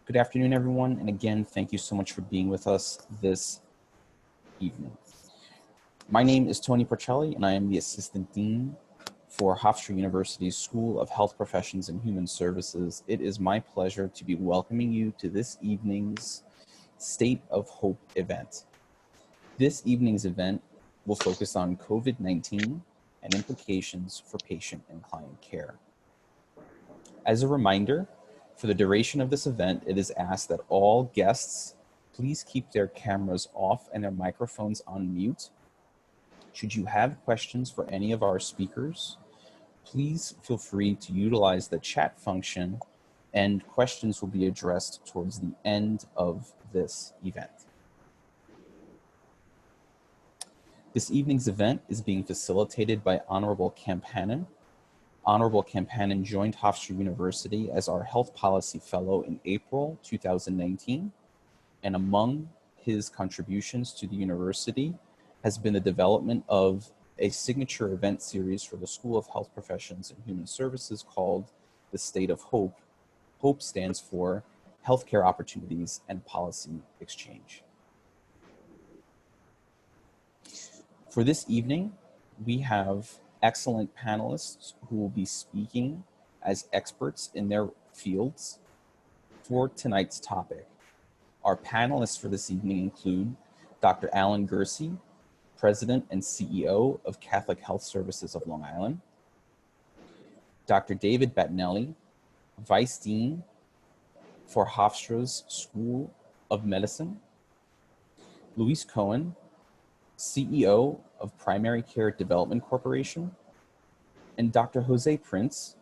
Good afternoon, everyone. And again, thank you so much for being with us this evening. My name is Tony Porcelli, and I am the Assistant Dean for Hofstra University's School of Health Professions and Human Services. It is my pleasure to be welcoming you to this evening's State of Hope event. This evening's event will focus on COVID-19 and implications for patient and client care. As a reminder, for the duration of this event, it is asked that all guests please keep their cameras off and their microphones on mute. Should you have questions for any of our speakers, please feel free to utilize the chat function, and questions will be addressed towards the end of this event. This evening's event is being facilitated by Honorable Kemp Hannon. Honorable Kemp Hannon joined Hofstra University as our Health Policy Fellow in April 2019, and among his contributions to the university has been the development of a signature event series for the School of Health Professions and Human Services called the State of Hope. HOPE stands for Healthcare Opportunities and Policy Exchange. For this evening, we have excellent panelists who will be speaking as experts in their fields for tonight's topic. Our panelists for this evening include Dr. Alan Guerci, President and CEO of Catholic Health Services of Long Island, Dr. David Battinelli, Vice Dean for Hofstra's School of Medicine, Luis Cohen, CEO of Primary Care Development Corporation, and Dr. Jose Prince,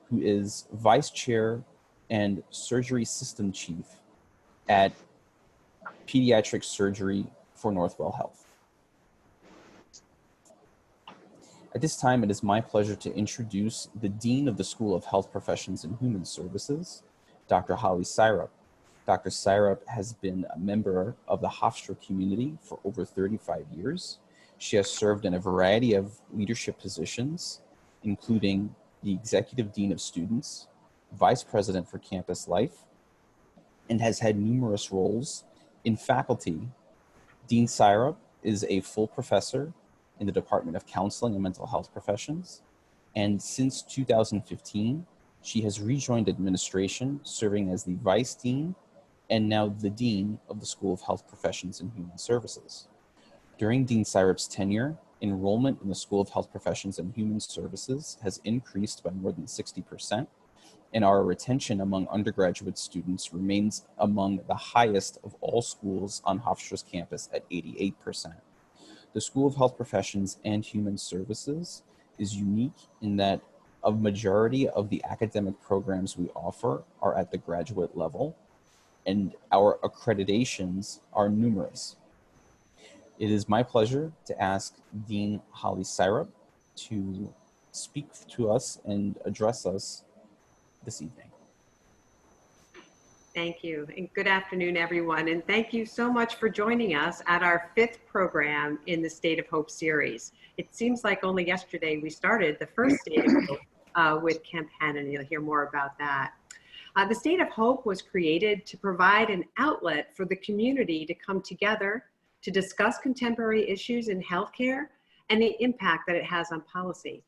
who is Vice Chair and Surgery System Chief at Pediatric Surgery for Northwell Health. At this time, it is my pleasure to introduce the Dean of the School of Health Professions and Human Services, Dr. Holly Seirup. Dr. Seirup has been a member of the Hofstra community for over 35 years. She has served in a variety of leadership positions, including the Executive Dean of Students, Vice President for Campus Life, and has had numerous roles in faculty. Dean Seirup is a full professor in the Department of Counseling and Mental Health Professions, and since 2015, she has rejoined administration, serving as the Vice Dean and now the Dean of the School of Health Professions and Human Services. During Dean Seirup's tenure, enrollment in the School of Health Professions and Human Services has increased by more than 60%, and our retention among undergraduate students remains among the highest of all schools on Hofstra's campus at 88%. The School of Health Professions and Human Services is unique in that a majority of the academic programs we offer are at the graduate level, and our accreditations are numerous. It is my pleasure to ask Dean Holly Seirup to speak to us and address us this evening. Thank you, and good afternoon, everyone. And thank you so much for joining us at our 5th program in the State of Hope series. It seems like only yesterday we started the first State of Hope with Kemp Hannon. You'll hear more about that. The State of Hope was created to provide an outlet for the community to come together to discuss contemporary issues in healthcare and the impact that it has on policy.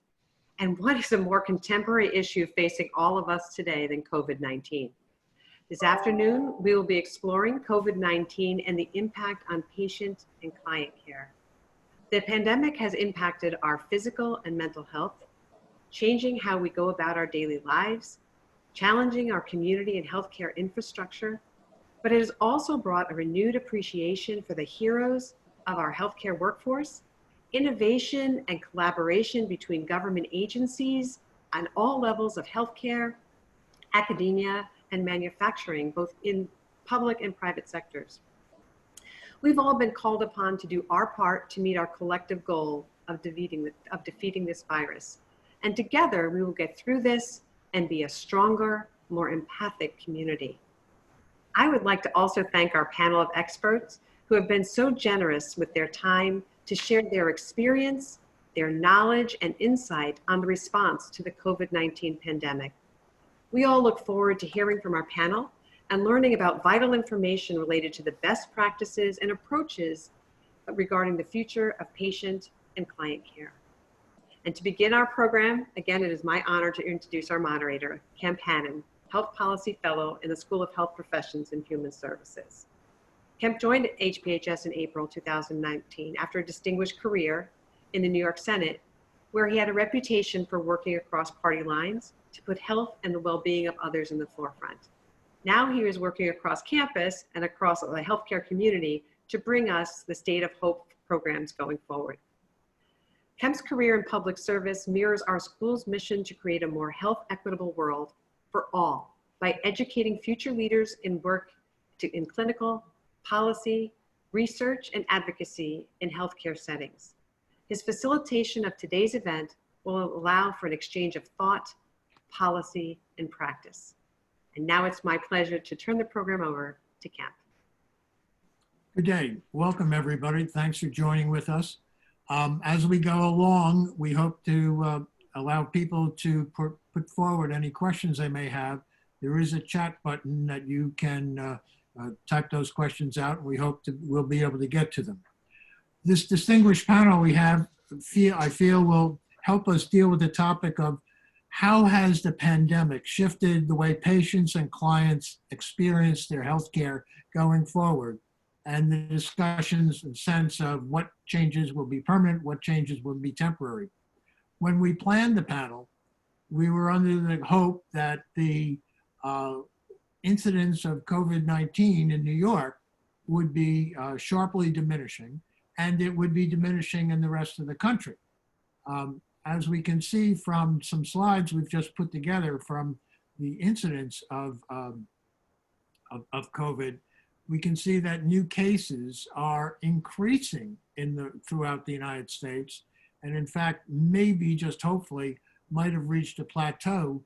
And what is a more contemporary issue facing all of us today than COVID-19? This afternoon, we will be exploring COVID-19 and the impact on patient and client care. The pandemic has impacted our physical and mental health, changing how we go about our daily lives, challenging our community and healthcare infrastructure, but it has also brought a renewed appreciation for the heroes of our healthcare workforce, innovation and collaboration between government agencies on all levels of healthcare, academia, and manufacturing, both in public and private sectors. We've all been called upon to do our part to meet our collective goal of defeating this virus. And together we will get through this and be a stronger, more empathic community. I would like to also thank our panel of experts who have been so generous with their time to share their experience, their knowledge and insight on the response to the COVID-19 pandemic. We all look forward to hearing from our panel and learning about vital information related to the best practices and approaches regarding the future of patient and client care. And to begin our program, again, it is my honor to introduce our moderator, Kemp Hannon, Health Policy Fellow in the School of Health Professions and Human Services. Kemp joined HPHS in April 2019 after a distinguished career in the New York Senate, where he had a reputation for working across party lines to put health and the well-being of others in the forefront. Now he is working across campus and across the healthcare community to bring us the State of Hope programs going forward. Kemp's career in public service mirrors our school's mission to create a more health equitable world for all by educating future leaders in work in clinical, policy, research, and advocacy in healthcare settings. His facilitation of today's event will allow for an exchange of thought, policy, and practice. And now it's my pleasure to turn the program over to Kemp. Good day. Welcome, everybody. Thanks for joining with us. As we go along, we hope to allow people to put forward any questions they may have. There is a chat button that you can type those questions out, and we hope we'll be able to get to them. This distinguished panel we have, I feel will help us deal with the topic of how has the pandemic shifted the way patients and clients experience their healthcare going forward, and the discussions and sense of what changes will be permanent, what changes will be temporary. When we planned the panel, we were under the hope that the incidence of COVID-19 in New York would be sharply diminishing, and it would be diminishing in the rest of the country. As we can see from some slides we've just put together from the incidence of COVID, we can see that new cases are increasing throughout the United States, and in fact, maybe just hopefully might have reached a plateau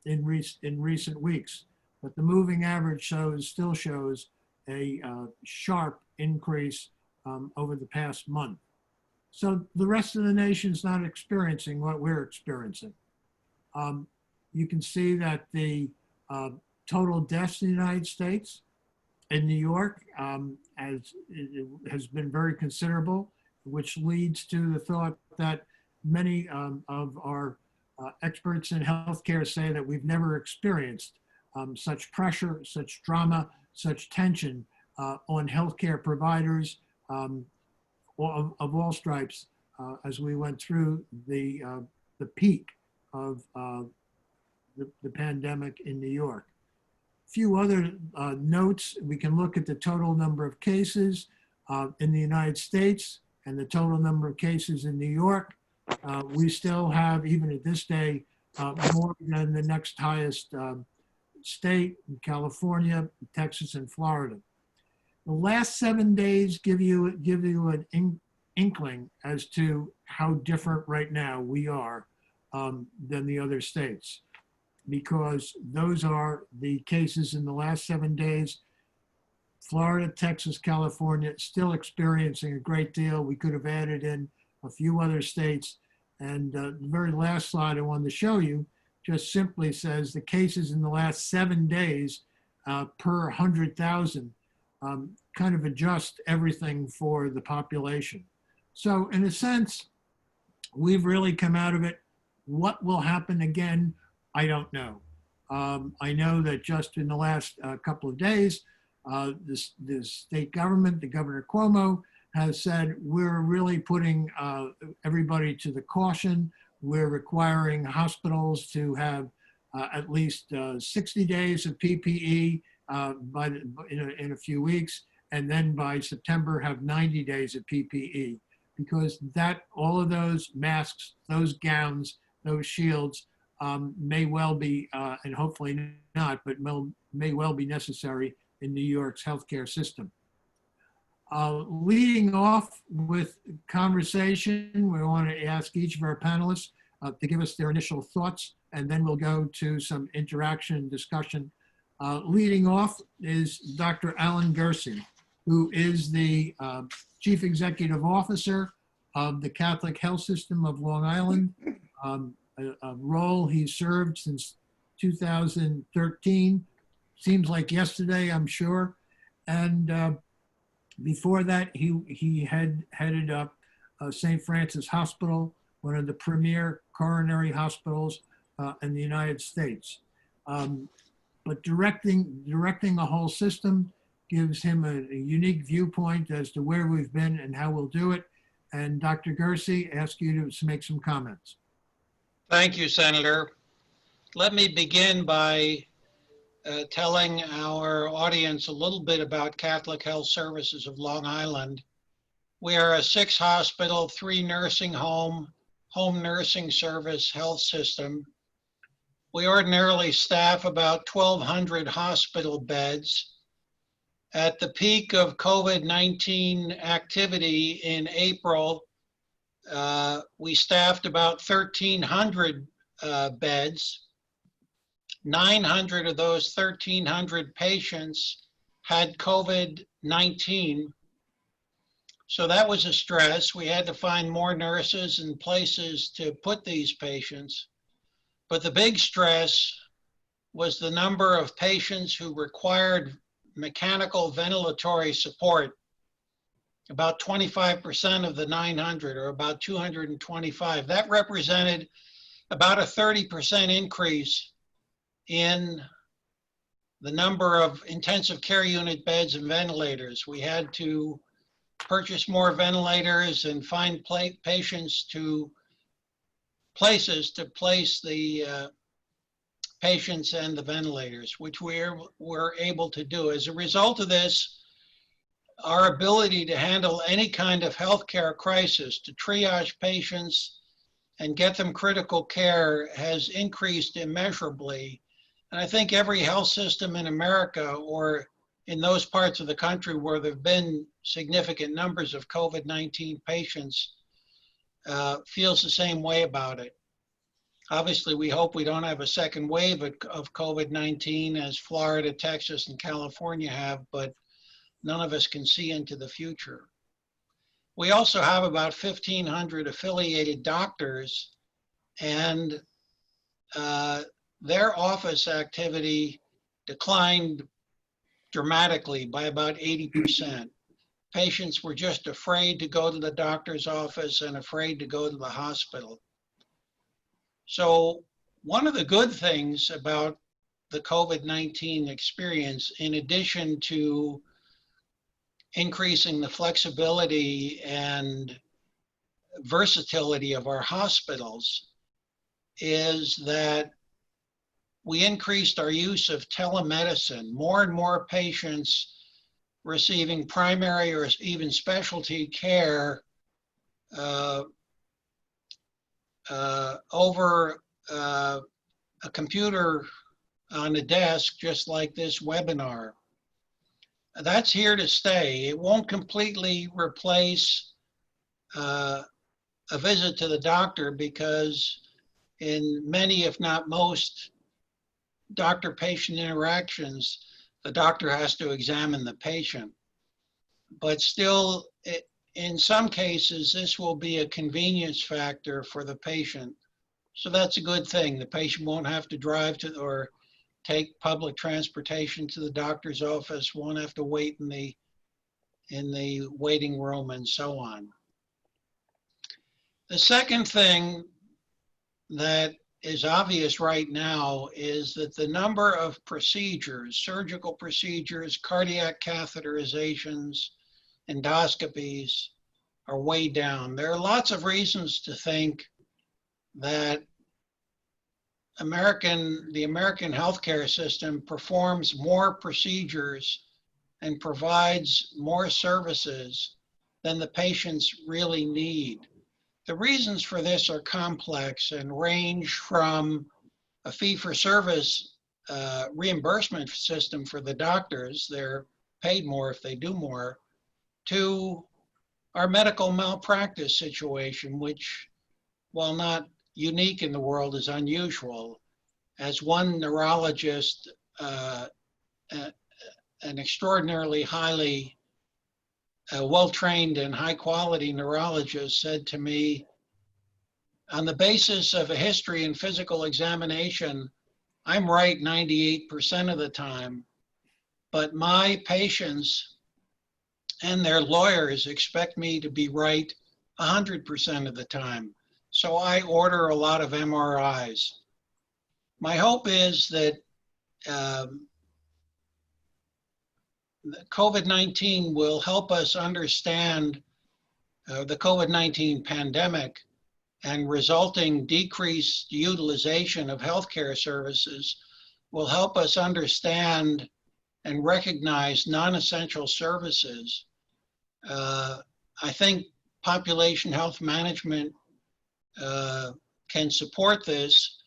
in recent weeks. But the moving average still shows a sharp increase over the past month. So the rest of the nation's not experiencing what we're experiencing. You can see that the total deaths in the United States, in New York, has been very considerable, which leads to the thought that many of our experts in healthcare say that we've never experienced such pressure, such drama, such tension on healthcare providers of all stripes as we went through the peak of the pandemic in New York. Few other notes. We can look at the total number of cases in the United States and the total number of cases in New York. We still have, even at this day, more than the next highest state, California, Texas, and Florida. The last 7 days give you an inkling as to how different right now we are than the other states, because those are the cases in the last 7 days. Florida, Texas, California, still experiencing a great deal. We could have added in a few other states. And the very last slide I wanted to show you just simply says the cases in the last 7 days per 100,000 kind of adjust everything for the population. So in a sense, we've really come out of it. What will happen again? I don't know. I know that just in the last couple of days, the state government, the Governor Cuomo, has said we're really putting everybody to the caution. We're requiring hospitals to have at least 60 days of PPE in a few weeks, and then by September have 90 days of PPE, because all of those masks, those gowns, those shields may well be, and hopefully not, but may well be necessary in New York's healthcare system. Leading off with conversation, we want to ask each of our panelists to give us their initial thoughts, and then we'll go to some interaction and discussion. Leading off is Dr. Alan Guerci, who is the Chief Executive Officer of the Catholic Health System of Long Island, a role he served since 2013. seems like yesterday, I'm sure. And before that, he headed up St. Francis Hospital, one of the premier coronary hospitals in the United States. But directing a whole system gives him a unique viewpoint as to where we've been and how we'll do it. And Dr. Guerci, ask you to make some comments. Thank you, Senator. Let me begin by telling our audience a little bit about Catholic Health Services of Long Island. We are a 6-hospital, 3 nursing home nursing service health system. We ordinarily staff about 1,200 hospital beds. At the peak of COVID-19 activity in April, we staffed about 1,300 beds. 900 of those 1,300 patients had COVID-19. So that was a stress. We had to find more nurses and places to put these patients. But the big stress was the number of patients who required mechanical ventilatory support. About 25% of the 900, or about 225. That represented about a 30% increase in the number of intensive care unit beds and ventilators. We had to purchase more ventilators and find places to place the patients and the ventilators, which we were able to do. As a result of this, our ability to handle any kind of healthcare crisis, to triage patients and get them critical care, has increased immeasurably. And I think every health system in America, or in those parts of the country where there have been significant numbers of COVID-19 patients, feels the same way about it. Obviously, we hope we don't have a second wave of COVID-19 as Florida, Texas, and California have, but none of us can see into the future. We also have about 1,500 affiliated doctors, and their office activity declined dramatically by about 80%. Patients were just afraid to go to the doctor's office and afraid to go to the hospital. So one of the good things about the COVID-19 experience, in addition to increasing the flexibility and versatility of our hospitals, is that we increased our use of telemedicine. More and more patients receiving primary or even specialty care over a computer on a desk, just like this webinar. That's here to stay. It won't completely replace a visit to the doctor, because in many, if not most, doctor-patient interactions, the doctor has to examine the patient. But still, in some cases, this will be a convenience factor for the patient. So that's a good thing. The patient won't have to drive to or take public transportation to the doctor's office, won't have to wait in the waiting room, and so on. The second thing that is obvious right now is that the number of procedures, surgical procedures, cardiac catheterizations, endoscopies, are way down. There are lots of reasons to think that the American healthcare system performs more procedures and provides more services than the patients really need. The reasons for this are complex and range from a fee-for-service reimbursement system for the doctors, they're paid more if they do more, to our medical malpractice situation, which, while not unique in the world, is unusual. As one neurologist, an extraordinarily highly well-trained and high-quality neurologist, said to me, on the basis of a history and physical examination, I'm right 98% of the time, but my patients and their lawyers expect me to be right 100% of the time. So I order a lot of MRIs. My hope is that COVID-19 will help us understand the COVID-19 pandemic and resulting decreased utilization of healthcare services will help us understand and recognize non-essential services. I think population health management can support this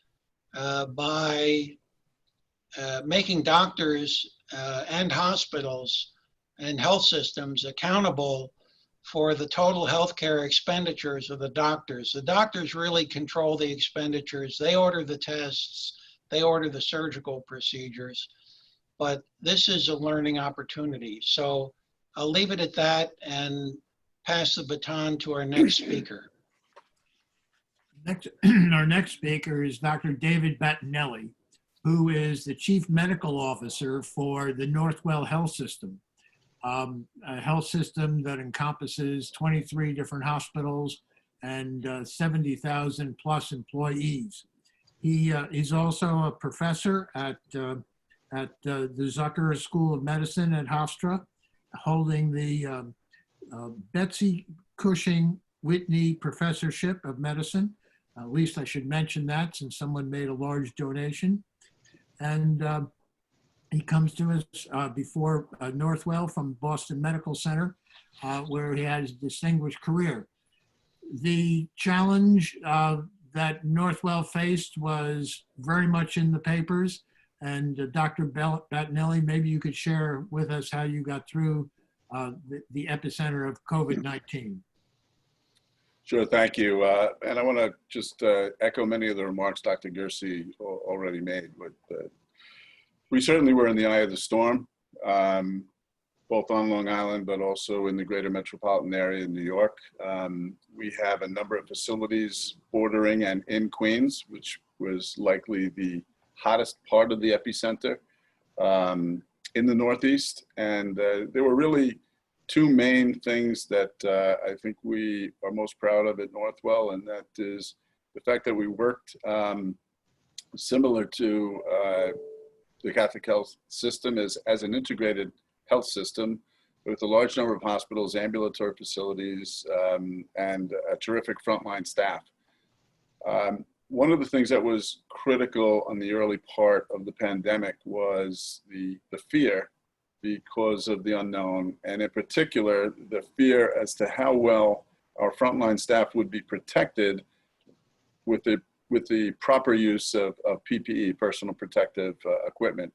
by making doctors and hospitals and health systems accountable for the total healthcare expenditures of the doctors. The doctors really control the expenditures. They order the tests, they order the surgical procedures, but this is a learning opportunity. So I'll leave it at that and pass the baton to our next speaker. Our next speaker is Dr. David Battinelli, who is the Chief Medical Officer for the Northwell Health System, a health system that encompasses 23 different hospitals and 70,000 plus employees. He's also a professor at the Zucker School of Medicine at Hofstra, holding the Betsy Cushing Whitney Professorship of Medicine. At least I should mention that since someone made a large donation. And he comes to us before Northwell from Boston Medical Center, where he had his distinguished career. The challenge that Northwell faced was very much in the papers. And Dr. Battinelli, maybe you could share with us how you got through the epicenter of COVID-19. Sure, thank you. And I want to just echo many of the remarks Dr. Guerci already made. But we certainly were in the eye of the storm, both on Long Island, but also in the greater metropolitan area in New York. We have a number of facilities bordering and in Queens, which was likely the hottest part of the epicenter in the Northeast. And there were really two main things that I think we are most proud of at Northwell, and that is the fact that we worked similar to the Catholic health system as an integrated health system with a large number of hospitals, ambulatory facilities, and a terrific frontline staff. One of the things that was critical on the early part of the pandemic was the fear because of the unknown, and in particular, the fear as to how well our frontline staff would be protected with the proper use of PPE, personal protective equipment,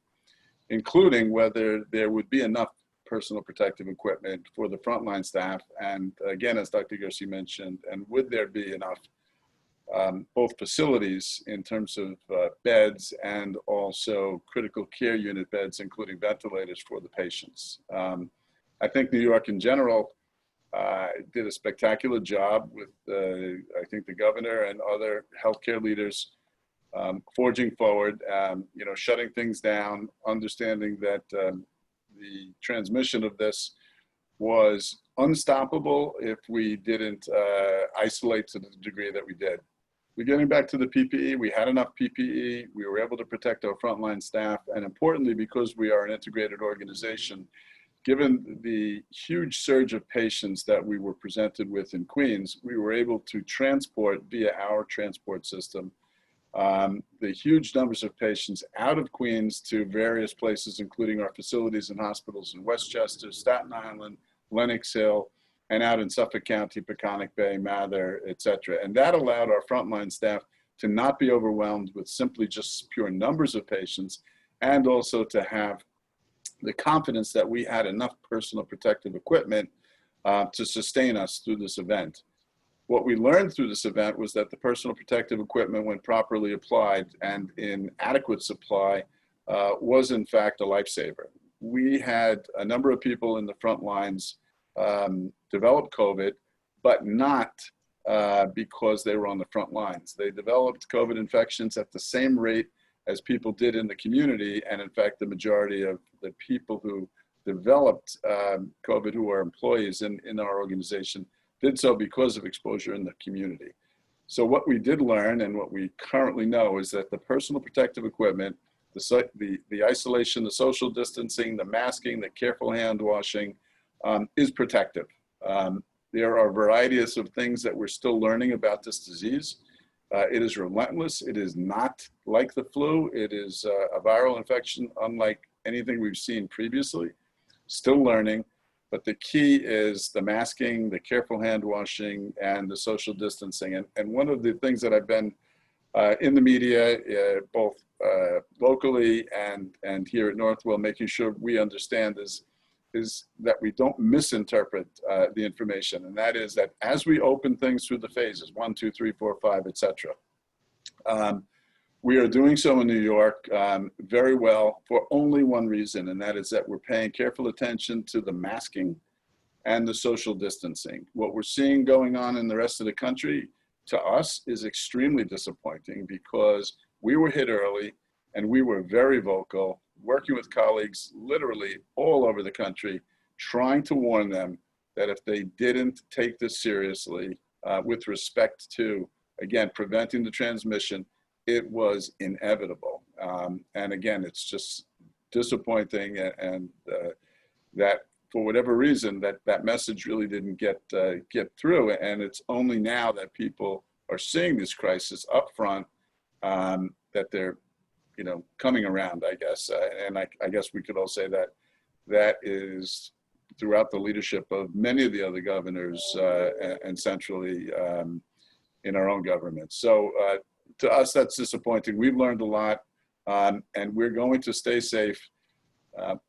including whether there would be enough personal protective equipment for the frontline staff. And again, as Dr. Guerci mentioned, and would there be enough both facilities in terms of beds and also critical care unit beds, including ventilators for the patients. I think New York in general did a spectacular job with, I think, the governor and other healthcare leaders forging forward, shutting things down, understanding that the transmission of this was unstoppable if we didn't isolate to the degree that we did. We're getting back to the PPE. We had enough PPE. We were able to protect our frontline staff. And importantly, because we are an integrated organization, given the huge surge of patients that we were presented with in Queens, we were able to transport via our transport system the huge numbers of patients out of Queens to various places, including our facilities and hospitals in Westchester, Staten Island, Lenox Hill, and out in Suffolk County, Peconic Bay, Mather, et cetera. And that allowed our frontline staff to not be overwhelmed with simply just pure numbers of patients, and also to have the confidence that we had enough personal protective equipment to sustain us through this event. What we learned through this event was that the personal protective equipment, when properly applied and in adequate supply, was in fact a lifesaver. We had a number of people in the front lines develop COVID, but not because they were on the front lines. They developed COVID infections at the same rate as people did in the community. And in fact, the majority of the people who developed COVID, who are employees in our organization, did so because of exposure in the community. So what we did learn and what we currently know is that the personal protective equipment, the isolation, the social distancing, the masking, the careful hand washing is protective. There are varieties of things that we're still learning about this disease. It is relentless. It is not like the flu. It is a viral infection unlike anything we've seen previously. Still learning, but the key is the masking, the careful hand washing, and the social distancing. And one of the things that I've been in the media, both locally and here at Northwell, making sure we understand is that we don't misinterpret the information. And that is that as we open things through the phases, 1, 2, 3, 4, 5, et cetera, we are doing so in New York very well for only one reason, and that is that we're paying careful attention to the masking and the social distancing. What we're seeing going on in the rest of the country, to us, is extremely disappointing because we were hit early and we were very vocal, working with colleagues literally all over the country, trying to warn them that if they didn't take this seriously with respect to, again, preventing the transmission, it was inevitable. And again, it's just disappointing and that for whatever reason, that message really didn't get through. And it's only now that people are seeing this crisis up front that they're, coming around, I guess. And I guess we could all say that is throughout the leadership of many of the other governors and centrally in our own government. So to us, that's disappointing. We've learned a lot, and we're going to stay safe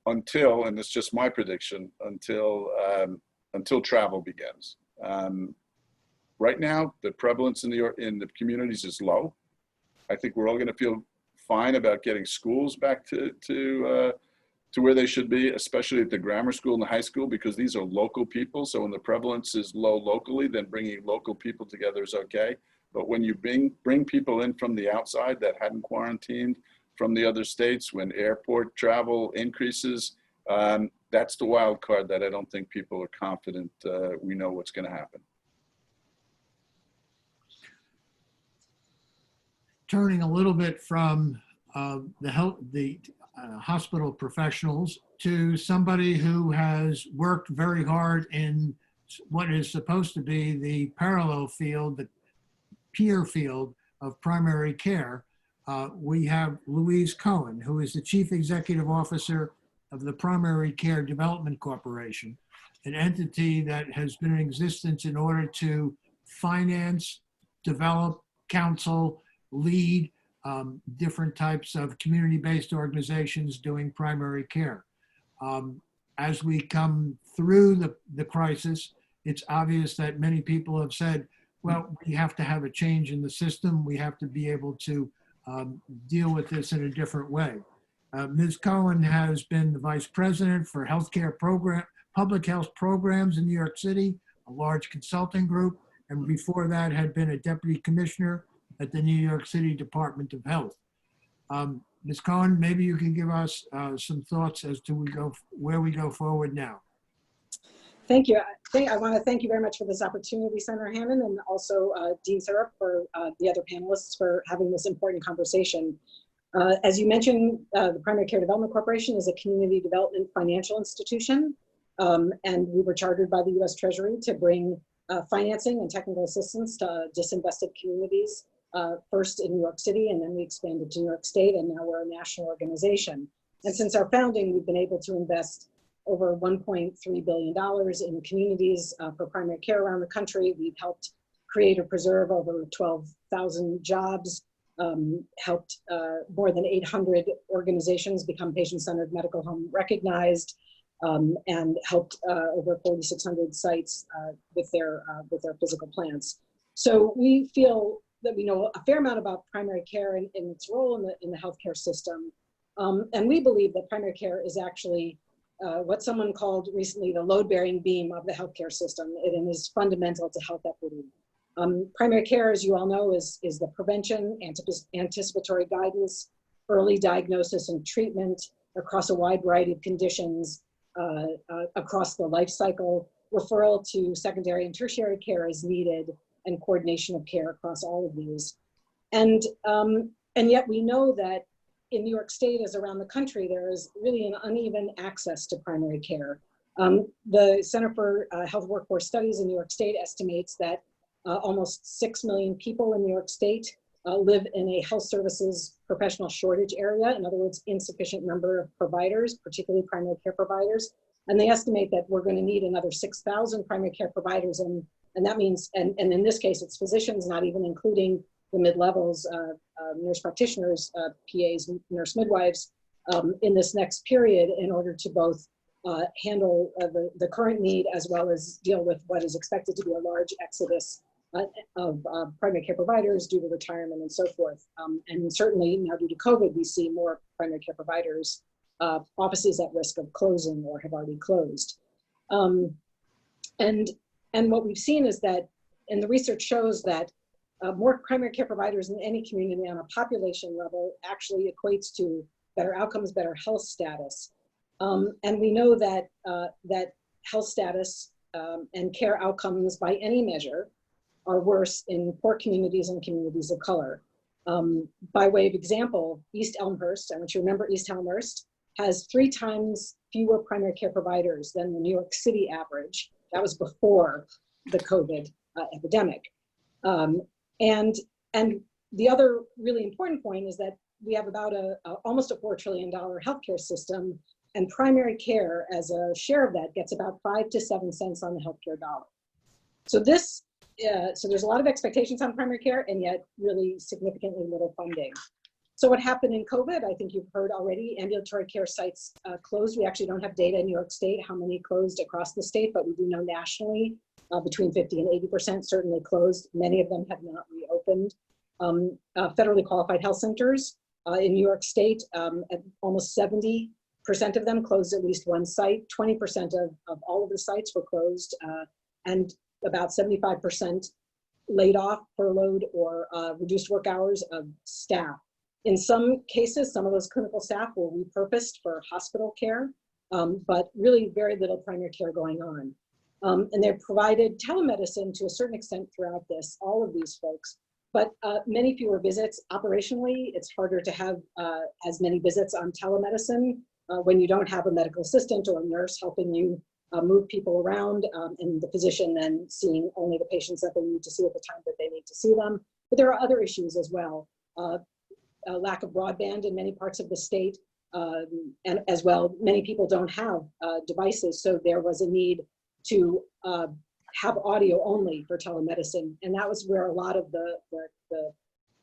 until, and it's just my prediction, until travel begins. Right now, the prevalence in the communities is low. I think we're all going to feel fine about getting schools back to where they should be, especially at the grammar school and the high school, because these are local people. So when the prevalence is low locally, then bringing local people together is okay. But when you bring people in from the outside that hadn't quarantined from the other states, when airport travel increases, that's the wild card that I don't think people are confident we know what's going to happen. Turning a little bit from the hospital professionals to somebody who has worked very hard in what is supposed to be the parallel field, the peer field of primary care, we have Louise Cohen, who is the Chief Executive Officer of the Primary Care Development Corporation, an entity that has been in existence in order to finance, develop, counsel, lead different types of community-based organizations doing primary care. As we come through the crisis, it's obvious that many people have said, well, we have to have a change in the system. We have to be able to deal with this in a different way. Ms. Cohen has been the Vice President for Public Health Programs in New York City, a large consulting group, and before that had been a Deputy Commissioner at the New York City Department of Health. Ms. Cohen, maybe you can give us some thoughts as to where we go forward now. Thank you. I want to thank you very much for this opportunity, Senator Hannon, and also Dean Seirup for the other panelists for having this important conversation. As you mentioned, the Primary Care Development Corporation is a community development financial institution, and we were chartered by the U.S. Treasury to bring financing and technical assistance to disinvested communities, first in New York City, and then we expanded to New York State, and now we're a national organization. And since our founding, we've been able to invest over $1.3 billion in communities for primary care around the country. We've helped create or preserve over 12,000 jobs, helped more than 800 organizations become patient-centered medical home recognized, and helped over 4,600 sites with their physical plants. So we feel that we know a fair amount about primary care and its role in the healthcare system. And we believe that primary care is actually what someone called recently the load-bearing beam of the healthcare system, and is fundamental to health equity. Primary care, as you all know, is the prevention, anticipatory guidance, early diagnosis and treatment across a wide variety of conditions across the life cycle, referral to secondary and tertiary care as needed, and coordination of care across all of these. And yet we know that in New York State, as around the country, there is really an uneven access to primary care. The Center for Health Workforce Studies in New York State estimates that almost 6 million people in New York State live in a health services professional shortage area. In other words, insufficient number of providers, particularly primary care providers. And they estimate that we're going to need another 6,000 primary care providers. And that means, and in this case, it's physicians, not even including the mid-levels, nurse practitioners, PAs, nurse midwives, in this next period in order to both handle the current need as well as deal with what is expected to be a large exodus of primary care providers due to retirement and so forth. And certainly now due to COVID, we see more primary care providers, offices at risk of closing or have already closed. And what we've seen is that, and the research shows that more primary care providers in any community on a population level actually equates to better outcomes, better health status. And we know that, that health status and care outcomes by any measure are worse in poor communities and communities of color. By way of example, East Elmhurst, I want you to remember East Elmhurst, has 3 times fewer primary care providers than the New York City average. That was before the COVID epidemic. And the other really important point is that we have about almost a $4 trillion healthcare system, and primary care as a share of that gets about 5 to 7 cents on the healthcare dollar. So this, so there's a lot of expectations on primary care and yet really significantly little funding. So what happened in COVID, I think you've heard already, ambulatory care sites closed. We actually don't have data in New York State how many closed across the state, but we do know nationally between 50 and 80% certainly closed. Many of them have not reopened. Federally qualified health centers in New York State, almost 70% of them closed at least one site. 20% of all of the sites were closed, and about 75% laid off, furloughed, or reduced work hours of staff. In some cases, some of those clinical staff were repurposed for hospital care, but really very little primary care going on. And they've provided telemedicine to a certain extent throughout this, all of these folks, but many fewer visits. Operationally, it's harder to have as many visits on telemedicine when you don't have a medical assistant or a nurse helping you move people around, and the physician then seeing only the patients that they need to see at the time that they need to see them. But there are other issues as well. A lack of broadband in many parts of the state, and as well, many people don't have devices, so there was a need to have audio only for telemedicine, and that was where a lot of the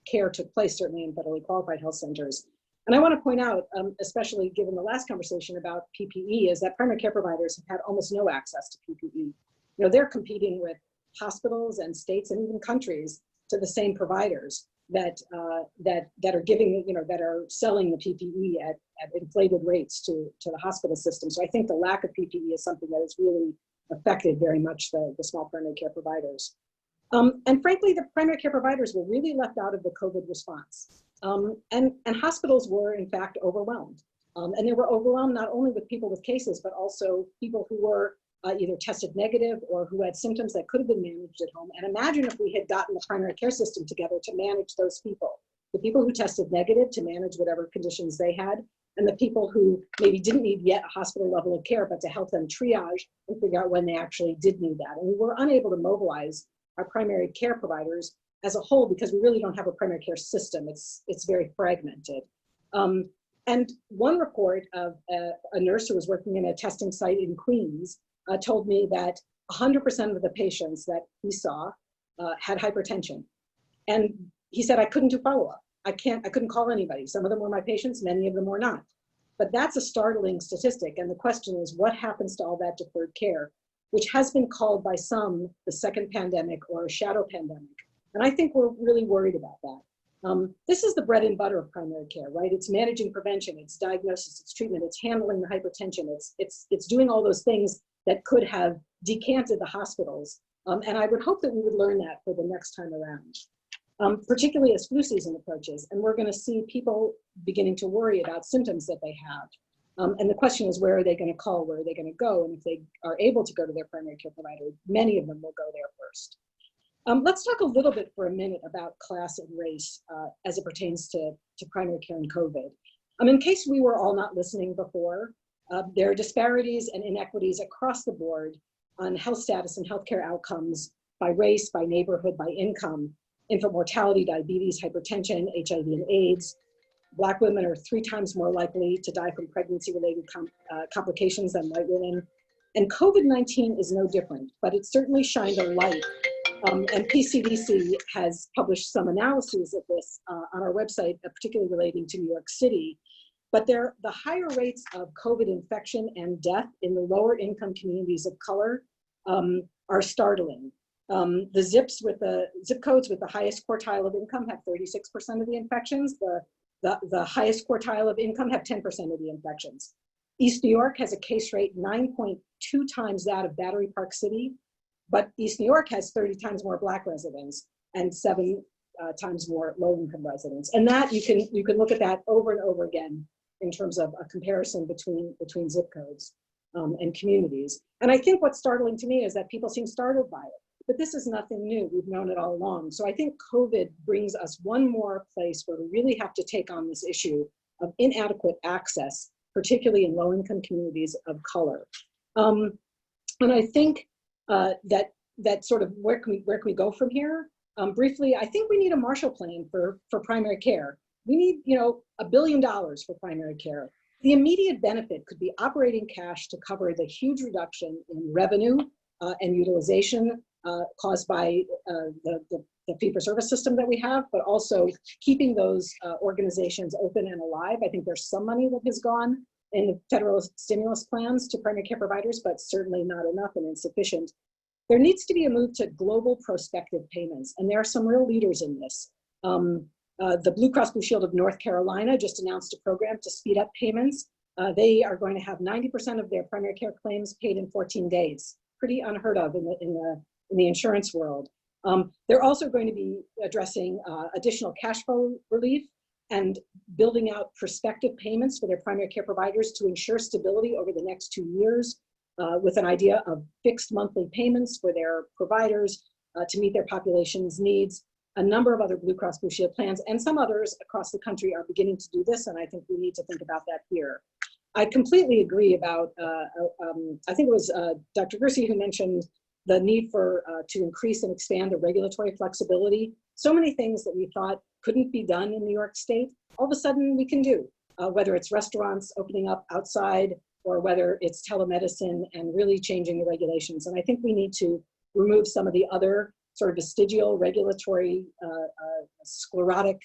care took place, certainly in federally qualified health centers. And I want to point out, especially given the last conversation about PPE, is that primary care providers have had almost no access to PPE. You know, they're competing with hospitals and states and even countries to the same providers that are giving, you know, that are selling the PPE at inflated rates to the hospital system. So I think the lack of PPE is something that has really affected very much the small primary care providers. And frankly, the primary care providers were really left out of the COVID response. And hospitals were in fact overwhelmed. And they were overwhelmed not only with people with cases, but also people who were either tested negative or who had symptoms that could have been managed at home. And imagine if we had gotten the primary care system together to manage those people, the people who tested negative to manage whatever conditions they had, and the people who maybe didn't need yet a hospital level of care, but to help them triage and figure out when they actually did need that. And we were unable to mobilize our primary care providers as a whole because we really don't have a primary care system. It's very fragmented. And one report of a nurse who was working in a testing site in Queens told me that 100% of the patients that he saw had hypertension. And he said, I couldn't do follow-up. I couldn't call anybody. Some of them were my patients, many of them were not. But that's a startling statistic. And the question is, what happens to all that deferred care, which has been called by some the second pandemic or a shadow pandemic. And I think we're really worried about that. This is the bread and butter of primary care, right? It's managing prevention, it's diagnosis, it's treatment, it's handling the hypertension, it's doing all those things that could have decanted the hospitals. And I would hope that we would learn that for the next time around. particularly as flu season approaches. And we're going to see people beginning to worry about symptoms that they have. And the question is, where are they going to call? Where are they going to go? And if they are able to go to their primary care provider, many of them will go there first. Let's talk a little bit for a minute about class and race as it pertains to primary care and COVID. In case we were all not listening before, there are disparities and inequities across the board on health status and healthcare outcomes by race, by neighborhood, by income, infant mortality, diabetes, hypertension, HIV and AIDS. Black women are 3 times more likely to die from pregnancy-related complications than white women. And COVID-19 is no different, but it certainly shined a light. And PCDC has published some analyses of this on our website, particularly relating to New York City. But the higher rates of COVID infection and death in the lower income communities of color are startling. The zip codes with the highest quartile of income have 36% of the infections. The highest quartile of income have 10% of the infections. East New York has a case rate 9.2 times that of Battery Park City, but East New York has 30 times more Black residents and 7 times more low-income residents. And that you can look at that over and over again in terms of a comparison between zip codes and communities. And I think what's startling to me is that people seem startled by it. But this is nothing new. We've known it all along. So I think COVID brings us one more place where we really have to take on this issue of inadequate access, particularly in low-income communities of color. And I think that sort of where can we go from here? Briefly, I think we need a Marshall Plan for primary care. We need, $1 billion for primary care. The immediate benefit could be operating cash to cover the huge reduction in revenue and utilization caused by the fee-for-service system that we have, but also keeping those organizations open and alive. I think there's some money that has gone in the federal stimulus plans to primary care providers, but certainly not enough and insufficient. There needs to be a move to global prospective payments, and there are some real leaders in this. The Blue Cross Blue Shield of North Carolina just announced a program to speed up payments. They are going to have 90% of their primary care claims paid in 14 days. Pretty unheard of in the insurance world. They're also going to be addressing additional cash flow relief and building out prospective payments for their primary care providers to ensure stability over the next 2 years with an idea of fixed monthly payments for their providers to meet their population's needs. A number of other Blue Cross Blue Shield plans and some others across the country are beginning to do this, and I think we need to think about that here. I completely agree about, I think it was Dr. Guerci who mentioned the need for to increase and expand the regulatory flexibility. So many things that we thought couldn't be done in New York State, all of a sudden we can do, whether it's restaurants opening up outside or whether it's telemedicine and really changing the regulations. And I think we need to remove some of the other sort of vestigial regulatory sclerotic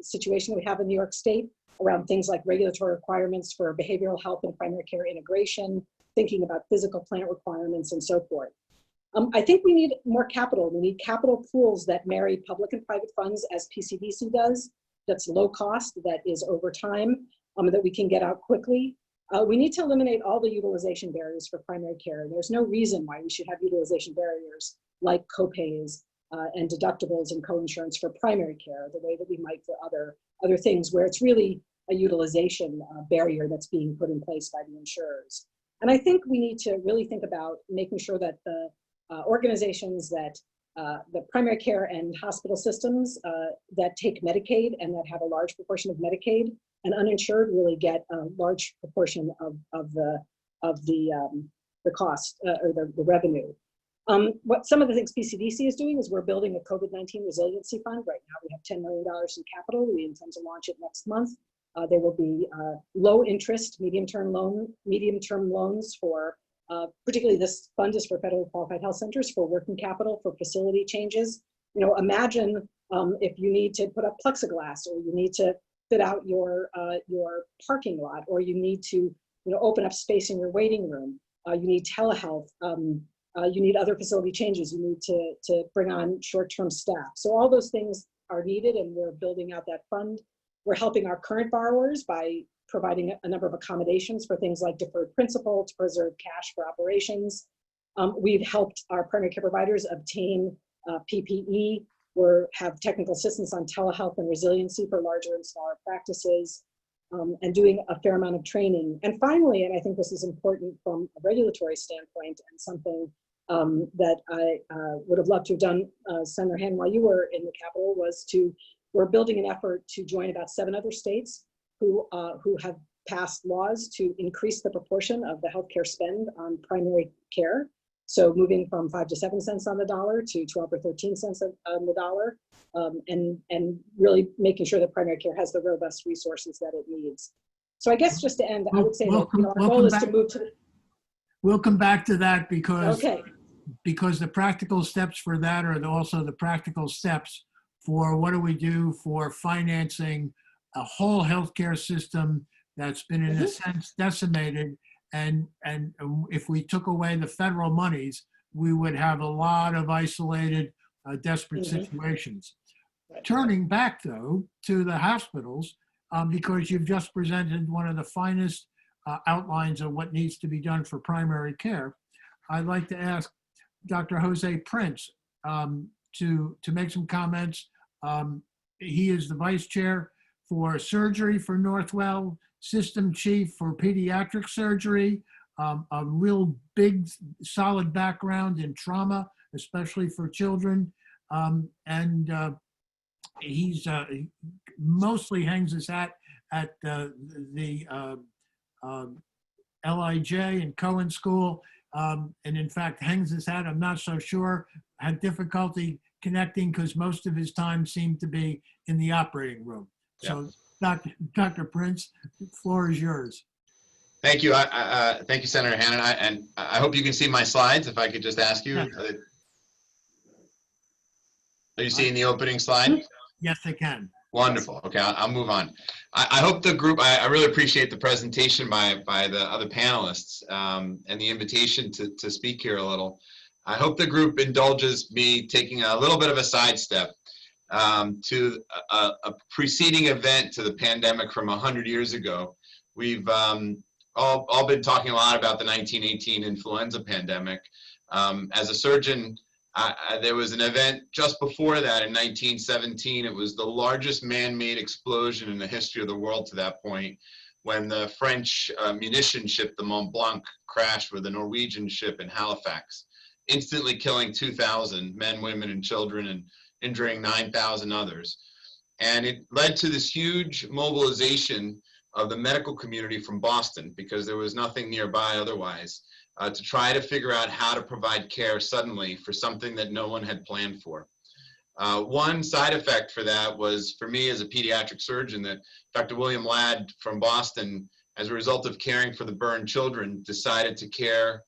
situation we have in New York State around things like regulatory requirements for behavioral health and primary care integration, thinking about physical plant requirements and so forth. I think we need more capital. We need capital pools that marry public and private funds as PCDC does, that's low cost, that is over time, that we can get out quickly. We need to eliminate all the utilization barriers for primary care. There's no reason why we should have utilization barriers like co-pays and deductibles and co-insurance for primary care, the way that we might for other things where it's really a utilization barrier that's being put in place by the insurers. And I think we need to really think about making sure that the organizations that the primary care and hospital systems that take Medicaid and that have a large proportion of Medicaid and uninsured really get a large proportion of the cost or the revenue. What some of the things PCDC is doing is we're building a COVID-19 resiliency fund. Right now we have $10 million in capital. We intend to launch it next month. There will be low interest, medium-term loans for, particularly this fund is for federally qualified health centers for working capital for facility changes. Imagine if you need to put up plexiglass or you need to fit out your parking lot, or you need to open up space in your waiting room. You need telehealth. You need other facility changes. You need to bring on short-term staff. So all those things are needed, and we're building out that fund. We're helping our current borrowers by providing a number of accommodations for things like deferred principal to preserve cash for operations. We've helped our primary care providers obtain PPE have technical assistance on telehealth and resiliency for larger and smaller practices, and doing a fair amount of training. And finally, and I think this is important from a regulatory standpoint and something that I would have loved to have done, Senator Hannon, while you were in the Capitol, we're building an effort to join about 7 other states who have passed laws to increase the proportion of the healthcare spend on primary care. So moving from 5 to 7 cents on the dollar to 12 or 13 cents on the dollar, and really making sure that primary care has the robust resources that it needs. So I guess just to end, I would say that our goal is to move to. We'll come back to that because Okay. Because the practical steps for that are also the practical steps for what do we do for financing a whole healthcare system that's been in a sense decimated. And if we took away the federal monies, we would have a lot of isolated, desperate situations. Turning back though to the hospitals, because you've just presented one of the finest outlines of what needs to be done for primary care, I'd like to ask Dr. Jose Prince to make some comments. He is the vice chair for surgery for Northwell, system chief for pediatric surgery, a real big, solid background in trauma, especially for children. He's mostly hangs his hat at the LIJ and Cohen School. And in fact, hangs his hat, I'm not so sure, had difficulty connecting because most of his time seemed to be in the operating room. So Dr. Prince, the floor is yours. Thank you. Thank you, Senator Hannon. And I hope you can see my slides. If I could just ask you. Yes. Are you seeing the opening slide? Yes, I can. Wonderful. Okay, I'll move on. I hope the group, I really appreciate the presentation by the other panelists and the invitation to speak here a little. I hope the group indulges me taking a little bit of a sidestep to a preceding event to the pandemic from 100 years ago. We've all been talking a lot about the 1918 influenza pandemic. As a surgeon, there was an event just before that in 1917. It was the largest man-made explosion in the history of the world to that point, when the French munition ship, the Mont Blanc, crashed with a Norwegian ship in Halifax, instantly killing 2,000 men, women, and children, and injuring 9,000 others. And it led to this huge mobilization of the medical community from Boston, because there was nothing nearby otherwise, to try to figure out how to provide care suddenly for something that no one had planned for. One side effect for that was, for me as a pediatric surgeon, that Dr. William Ladd from Boston, as a result of caring for the burned children, decided to care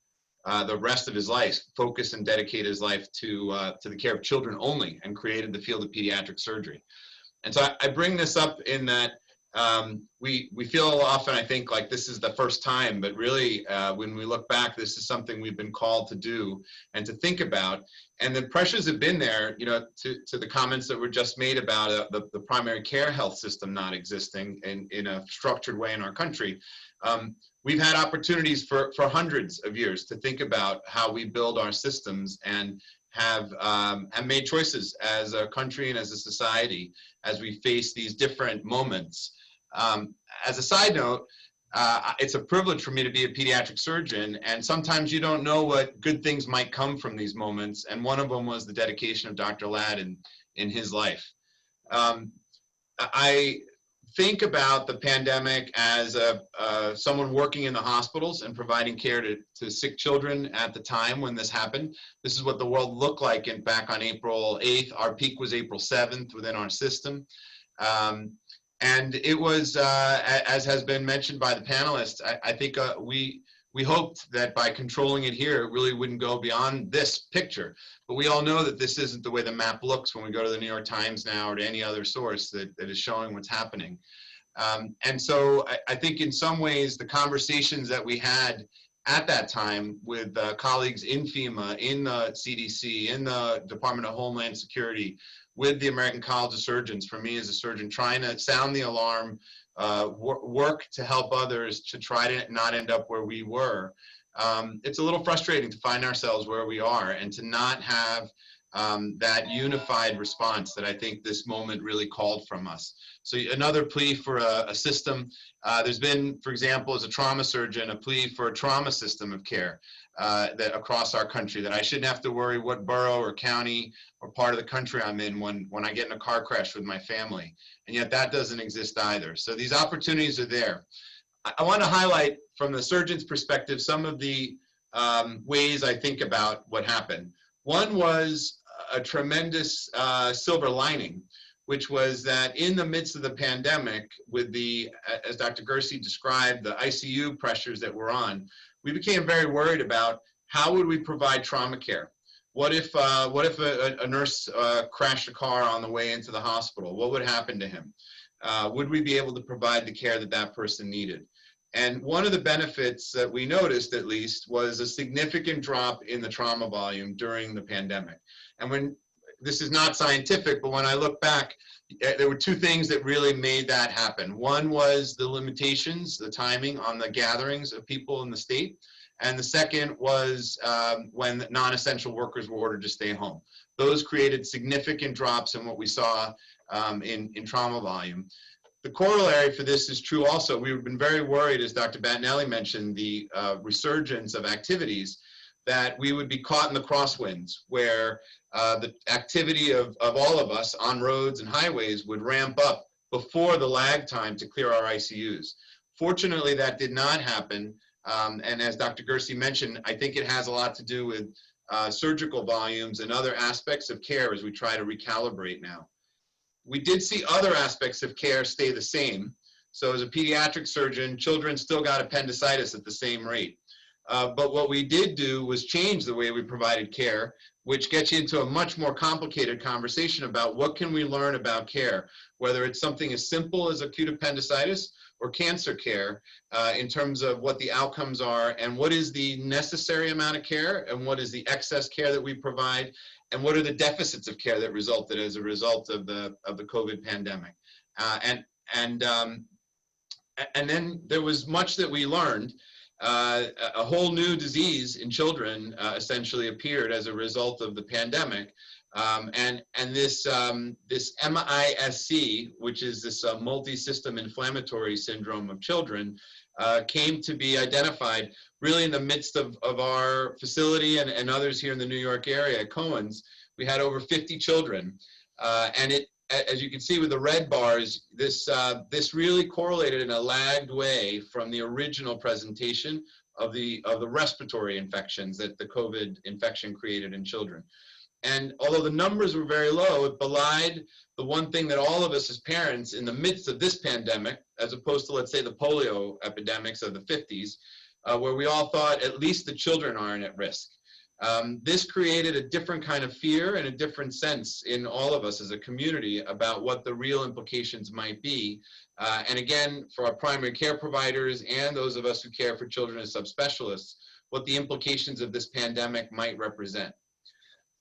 the rest of his life, focus and dedicate his life to the care of children only, and created the field of pediatric surgery. And so I bring this up in that we feel often, I think, like this is the first time, but really when we look back, this is something we've been called to do and to think about. And the pressures have been there, you know, to the comments that were just made about the primary care health system not existing in a structured way in our country. We've had opportunities for hundreds of years to think about how we build our systems, and have made choices as a country and as a society as we face these different moments. As a side note, it's a privilege for me to be a pediatric surgeon, and sometimes you don't know what good things might come from these moments, and one of them was the dedication of Dr. Ladd in his life. I think about the pandemic as someone working in the hospitals and providing care to sick children at the time when this happened. This is what the world looked like back on April 8th. Our peak was April 7th within our system. And it was, as has been mentioned by the panelists, I think we hoped that by controlling it here, it really wouldn't go beyond this picture. But we all know that this isn't the way the map looks when we go to the New York Times now, or to any other source that is showing what's happening. And so I think in some ways, the conversations that we had at that time with colleagues in FEMA, in the CDC, in the Department of Homeland Security, with the American College of Surgeons, for me as a surgeon, trying to sound the alarm, work to help others to try to not end up where we were. It's a little frustrating to find ourselves where we are, and to not have that unified response that I think this moment really called from us. So another plea for a system. There's been, for example, as a trauma surgeon, a plea for a trauma system of care that across our country, that I shouldn't have to worry what borough or county or part of the country I'm in when I get in a car crash with my family. And yet that doesn't exist either. So these opportunities are there. I want to highlight from the surgeon's perspective some of the ways I think about what happened. One was a tremendous silver lining, which was that in the midst of the pandemic, with the, as Dr. Guerci described, the ICU pressures that were on, we became very worried about how would we provide trauma care. What if a nurse crashed a car on the way into the hospital? What would happen to him? Would we be able to provide the care that that person needed? And one of the benefits that we noticed, at least, was a significant drop in the trauma volume during the pandemic. And when, this is not scientific, but when I look back, there were two things that really made that happen. One was the limitations, the timing on the gatherings of people in the state. And the second was when non-essential workers were ordered to stay home. Those created significant drops in what we saw in trauma volume. The corollary for this is true also. We've been very worried, as Dr. Battinelli mentioned, the resurgence of activities, that we would be caught in the crosswinds, where the activity of all of us on roads and highways would ramp up before the lag time to clear our ICUs. Fortunately, that did not happen. And as Dr. Guerci mentioned, I think it has a lot to do with surgical volumes and other aspects of care as we try to recalibrate now. We did see other aspects of care stay the same. So as a pediatric surgeon, children still got appendicitis at the same rate. But what we did do was change the way we provided care, which gets you into a much more complicated conversation about what can we learn about care, whether it's something as simple as acute appendicitis or cancer care, in terms of what the outcomes are and what is the necessary amount of care and what is the excess care that we provide, and what are the deficits of care that resulted as a result of the COVID pandemic. And then there was much that we learned. A whole new disease in children essentially appeared as a result of the pandemic. And this MISC, which is this multi-system inflammatory syndrome of children, came to be identified really in the midst of our facility and others here in the New York area at Cohen's. We had over 50 children. And it, as you can see with the red bars, this really correlated in a lagged way from the original presentation of the respiratory infections that the COVID infection created in children. And although the numbers were very low, it belied the one thing that all of us as parents in the midst of this pandemic, as opposed to, let's say, the polio epidemics of the 50s, where we all thought at least the children aren't at risk. This created a different kind of fear and a different sense in all of us as a community about what the real implications might be. And again, for our primary care providers and those of us who care for children as subspecialists, what the implications of this pandemic might represent.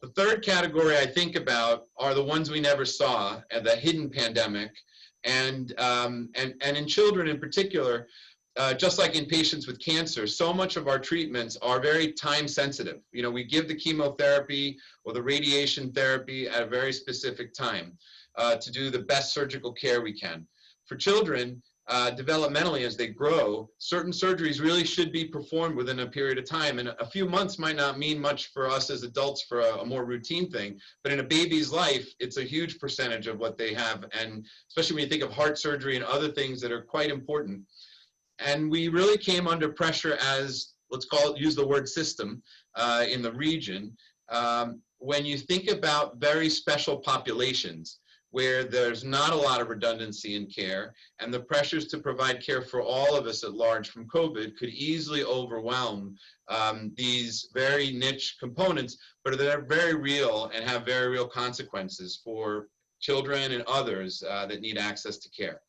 The third category I think about are the ones we never saw, the hidden pandemic. And in children in particular, just like in patients with cancer, so much of our treatments are very time sensitive. You know, we give the chemotherapy or the radiation therapy at a very specific time to do the best surgical care we can. For children, developmentally as they grow, certain surgeries really should be performed within a period of time. And a few months might not mean much for us as adults for a more routine thing, but in a baby's life, it's a huge percentage of what they have. And especially when you think of heart surgery and other things that are quite important. And we really came under pressure as, let's call it, use the word system in the region. When you think about very special populations where there's not a lot of redundancy in care and the pressures to provide care for all of us at large from COVID could easily overwhelm these very niche components, but they're very real and have very real consequences for children and others that need access to care.